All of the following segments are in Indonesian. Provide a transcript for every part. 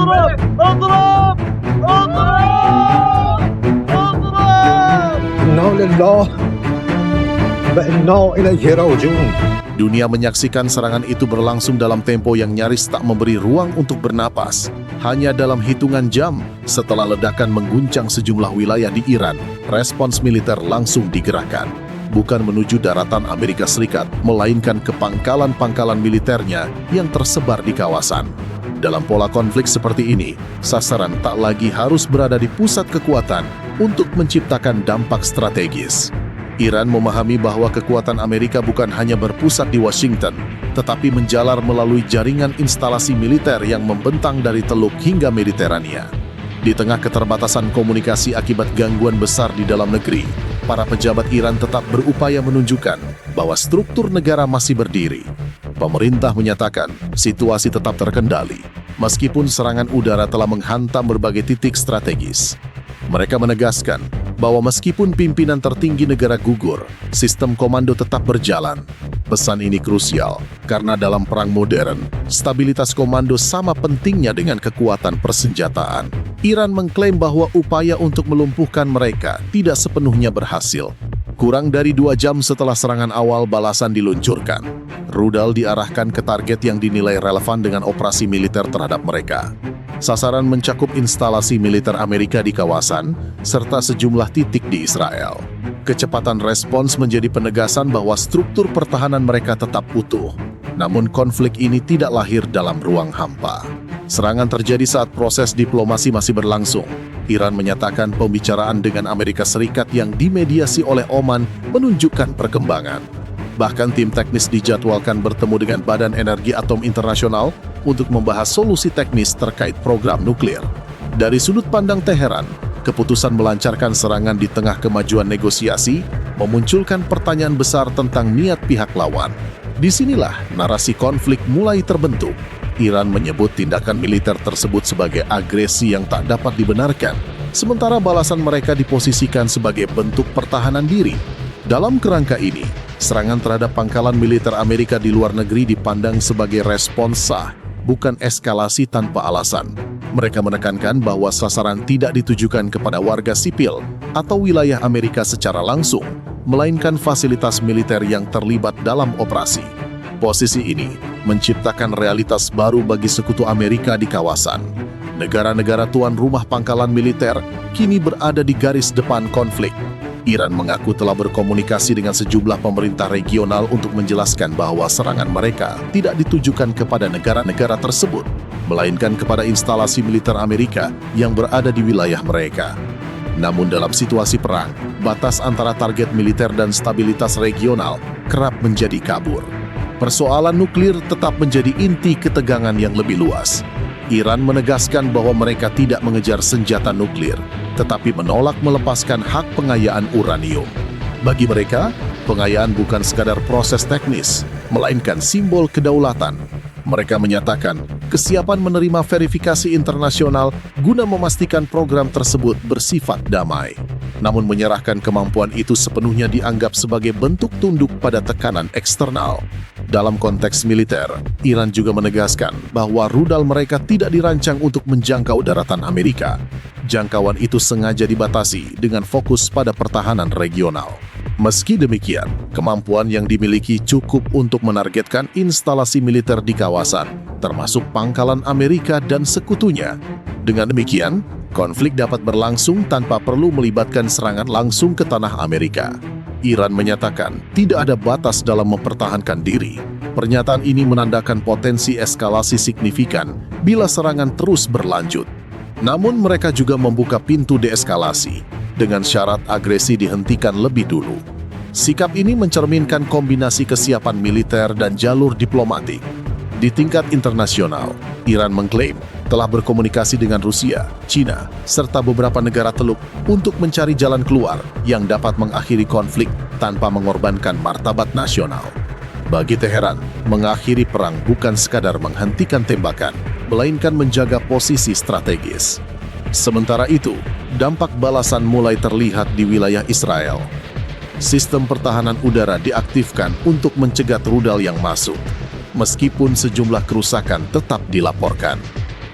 اضرب اضرب اضرب اضرب. إنا لله وإنا إليه راجعون. Dunia menyaksikan serangan itu berlangsung dalam tempo yang nyaris tak memberi ruang untuk bernapas. Hanya dalam hitungan jam setelah ledakan mengguncang sejumlah wilayah di Iran, respons militer langsung digerakkan. Bukan menuju daratan Amerika Serikat, melainkan ke pangkalan-pangkalan militernya yang tersebar di kawasan. Dalam pola konflik seperti ini, sasaran tak lagi harus berada di pusat kekuatan untuk menciptakan dampak strategis. Iran memahami bahwa kekuatan Amerika bukan hanya berpusat di Washington, tetapi menjalar melalui jaringan instalasi militer yang membentang dari Teluk hingga Mediterania. Di tengah keterbatasan komunikasi akibat gangguan besar di dalam negeri, para pejabat Iran tetap berupaya menunjukkan bahwa struktur negara masih berdiri. Pemerintah menyatakan situasi tetap terkendali, meskipun serangan udara telah menghantam berbagai titik strategis. Mereka menegaskan bahwa meskipun pimpinan tertinggi negara gugur, sistem komando tetap berjalan. Pesan ini krusial karena dalam perang modern, stabilitas komando sama pentingnya dengan kekuatan persenjataan. Iran mengklaim bahwa upaya untuk melumpuhkan mereka tidak sepenuhnya berhasil. Kurang dari 2 jam setelah serangan awal balasan diluncurkan, rudal diarahkan ke target yang dinilai relevan dengan operasi militer terhadap mereka. Sasaran mencakup instalasi militer Amerika di kawasan, serta sejumlah titik di Israel. Kecepatan respons menjadi penegasan bahwa struktur pertahanan mereka tetap utuh. Namun konflik ini tidak lahir dalam ruang hampa. Serangan terjadi saat proses diplomasi masih berlangsung. Iran menyatakan pembicaraan dengan Amerika Serikat yang dimediasi oleh Oman menunjukkan perkembangan. Bahkan tim teknis dijadwalkan bertemu dengan Badan Energi Atom Internasional untuk membahas solusi teknis terkait program nuklir. Dari sudut pandang Teheran, keputusan melancarkan serangan di tengah kemajuan negosiasi memunculkan pertanyaan besar tentang niat pihak lawan. Disinilah narasi konflik mulai terbentuk. Iran menyebut tindakan militer tersebut sebagai agresi yang tak dapat dibenarkan, sementara balasan mereka diposisikan sebagai bentuk pertahanan diri. Dalam kerangka ini, serangan terhadap pangkalan militer Amerika di luar negeri dipandang sebagai respons sah, bukan eskalasi tanpa alasan. Mereka menekankan bahwa sasaran tidak ditujukan kepada warga sipil atau wilayah Amerika secara langsung, melainkan fasilitas militer yang terlibat dalam operasi. Posisi ini menciptakan realitas baru bagi sekutu Amerika di kawasan. Negara-negara tuan rumah pangkalan militer kini berada di garis depan konflik. Iran mengaku telah berkomunikasi dengan sejumlah pemerintah regional untuk menjelaskan bahwa serangan mereka tidak ditujukan kepada negara-negara tersebut, melainkan kepada instalasi militer Amerika yang berada di wilayah mereka. Namun dalam situasi perang, batas antara target militer dan stabilitas regional kerap menjadi kabur. Persoalan nuklir tetap menjadi inti ketegangan yang lebih luas. Iran menegaskan bahwa mereka tidak mengejar senjata nuklir, tetapi menolak melepaskan hak pengayaan uranium. Bagi mereka, pengayaan bukan sekadar proses teknis, melainkan simbol kedaulatan. Mereka menyatakan kesiapan menerima verifikasi internasional guna memastikan program tersebut bersifat damai. Namun menyerahkan kemampuan itu sepenuhnya dianggap sebagai bentuk tunduk pada tekanan eksternal. Dalam konteks militer, Iran juga menegaskan bahwa rudal mereka tidak dirancang untuk menjangkau daratan Amerika. Jangkauan itu sengaja dibatasi dengan fokus pada pertahanan regional. Meski demikian, kemampuan yang dimiliki cukup untuk menargetkan instalasi militer di kawasan, termasuk pangkalan Amerika dan sekutunya. Dengan demikian, konflik dapat berlangsung tanpa perlu melibatkan serangan langsung ke tanah Amerika. Iran menyatakan tidak ada batas dalam mempertahankan diri. Pernyataan ini menandakan potensi eskalasi signifikan bila serangan terus berlanjut. Namun mereka juga membuka pintu deeskalasi dengan syarat agresi dihentikan lebih dulu. Sikap ini mencerminkan kombinasi kesiapan militer dan jalur diplomatik. Di tingkat internasional, Iran mengklaim telah berkomunikasi dengan Rusia, China, serta beberapa negara Teluk untuk mencari jalan keluar yang dapat mengakhiri konflik tanpa mengorbankan martabat nasional. Bagi Teheran, mengakhiri perang bukan sekadar menghentikan tembakan, melainkan menjaga posisi strategis. Sementara itu, dampak balasan mulai terlihat di wilayah Israel. Sistem pertahanan udara diaktifkan untuk mencegat rudal yang masuk, meskipun sejumlah kerusakan tetap dilaporkan.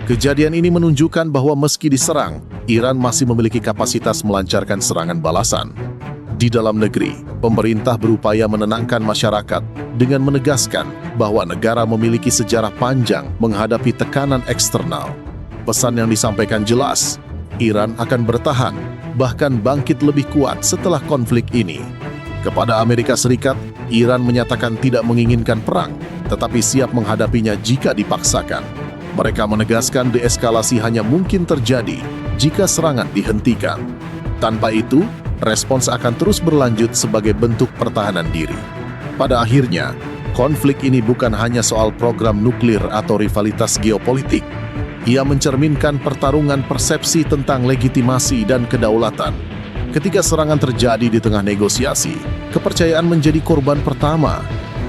Kejadian ini menunjukkan bahwa meski diserang, Iran masih memiliki kapasitas melancarkan serangan balasan. Di dalam negeri, pemerintah berupaya menenangkan masyarakat dengan menegaskan bahwa negara memiliki sejarah panjang menghadapi tekanan eksternal. Pesan yang disampaikan jelas, Iran akan bertahan, bahkan bangkit lebih kuat setelah konflik ini. Kepada Amerika Serikat, Iran menyatakan tidak menginginkan perang, tetapi siap menghadapinya jika dipaksakan. Mereka menegaskan deeskalasi hanya mungkin terjadi jika serangan dihentikan. Tanpa itu, respons akan terus berlanjut sebagai bentuk pertahanan diri. Pada akhirnya, konflik ini bukan hanya soal program nuklir atau rivalitas geopolitik. Ia mencerminkan pertarungan persepsi tentang legitimasi dan kedaulatan. Ketika serangan terjadi di tengah negosiasi, kepercayaan menjadi korban pertama.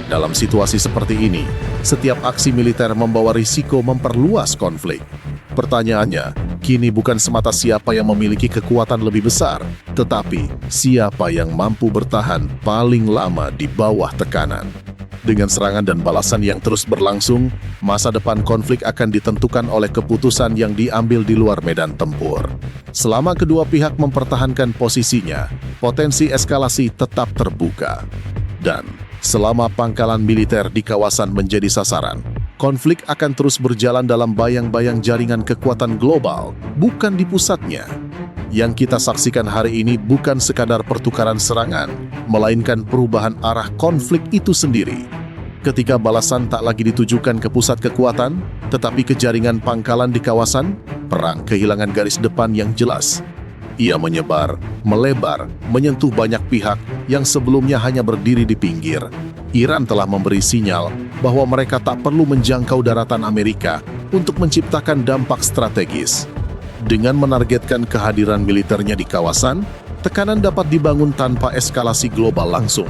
Dalam situasi seperti ini, setiap aksi militer membawa risiko memperluas konflik. Pertanyaannya, kini bukan semata siapa yang memiliki kekuatan lebih besar, tetapi siapa yang mampu bertahan paling lama di bawah tekanan. Dengan serangan dan balasan yang terus berlangsung, masa depan konflik akan ditentukan oleh keputusan yang diambil di luar medan tempur. Selama kedua pihak mempertahankan posisinya, potensi eskalasi tetap terbuka. Dan selama pangkalan militer di kawasan menjadi sasaran, konflik akan terus berjalan dalam bayang-bayang jaringan kekuatan global, bukan di pusatnya. Yang kita saksikan hari ini bukan sekadar pertukaran serangan, melainkan perubahan arah konflik itu sendiri. Ketika balasan tak lagi ditujukan ke pusat kekuatan, tetapi ke jaringan pangkalan di kawasan, perang kehilangan garis depan yang jelas. Ia menyebar, melebar, menyentuh banyak pihak yang sebelumnya hanya berdiri di pinggir. Iran telah memberi sinyal bahwa mereka tak perlu menjangkau daratan Amerika untuk menciptakan dampak strategis. Dengan menargetkan kehadiran militernya di kawasan, tekanan dapat dibangun tanpa eskalasi global langsung.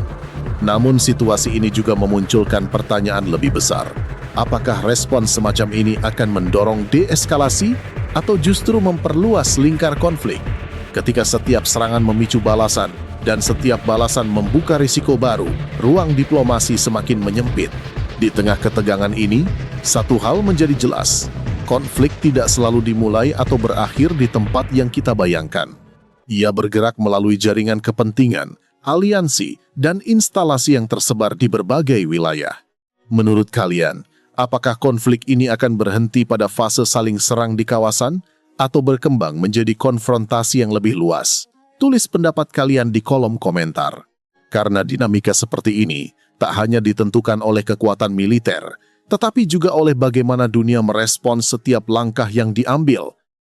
Namun situasi ini juga memunculkan pertanyaan lebih besar. Apakah respons semacam ini akan mendorong deeskalasi atau justru memperluas lingkar konflik? Ketika setiap serangan memicu balasan dan setiap balasan membuka risiko baru, ruang diplomasi semakin menyempit. Di tengah ketegangan ini, satu hal menjadi jelas. Konflik tidak selalu dimulai atau berakhir di tempat yang kita bayangkan. Ia bergerak melalui jaringan kepentingan, aliansi, dan instalasi yang tersebar di berbagai wilayah. Menurut kalian, apakah konflik ini akan berhenti pada fase saling serang di kawasan atau berkembang menjadi konfrontasi yang lebih luas? Tulis pendapat kalian di kolom komentar. Karena dinamika seperti ini tak hanya ditentukan oleh kekuatan militer, tetapi juga oleh bagaimana dunia merespons setiap langkah yang diambil